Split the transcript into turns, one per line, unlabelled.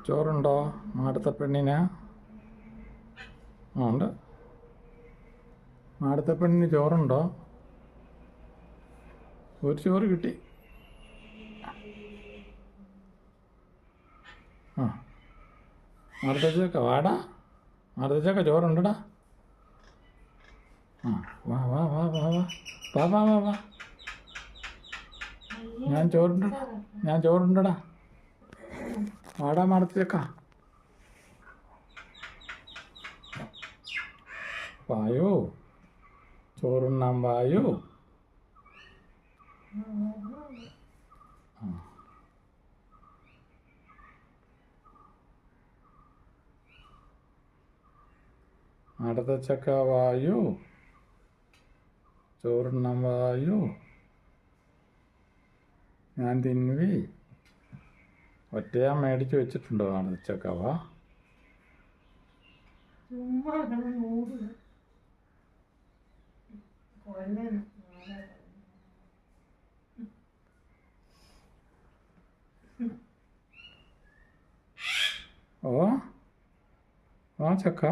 ചോറുണ്ടോ മാടത്തെ പെണ്ണിന്? ഉണ്ട്. മാടത്തെ പെണ്ണിന് ചോറുണ്ടോ? ഒരു ചോറ് കിട്ടി. ആ മാടത്തേച്ചക്ക വാടാ. മാടത്തേച്ചക്ക ചോറുണ്ടടാ. ആ വാ വാ വാ വാ വാ വാ വാ വാ വാ. ഞാൻ ചോറുണ്ടടാ. വാടാ മാടത്തേച്ചക്ക. വായോ, ചോറുണ്ണാൻ വായോ. മാടത്തേച്ചക്ക വായോ, ചോറുണ്ണാൻ വായോ. ഞാൻ തിന്നുവേ. ഒറ്റയാ മേടിച്ച് വെച്ചിട്ടുണ്ടോ മാടത്തേച്ചക്ക? വാ. ഓ വാ ചക്ക.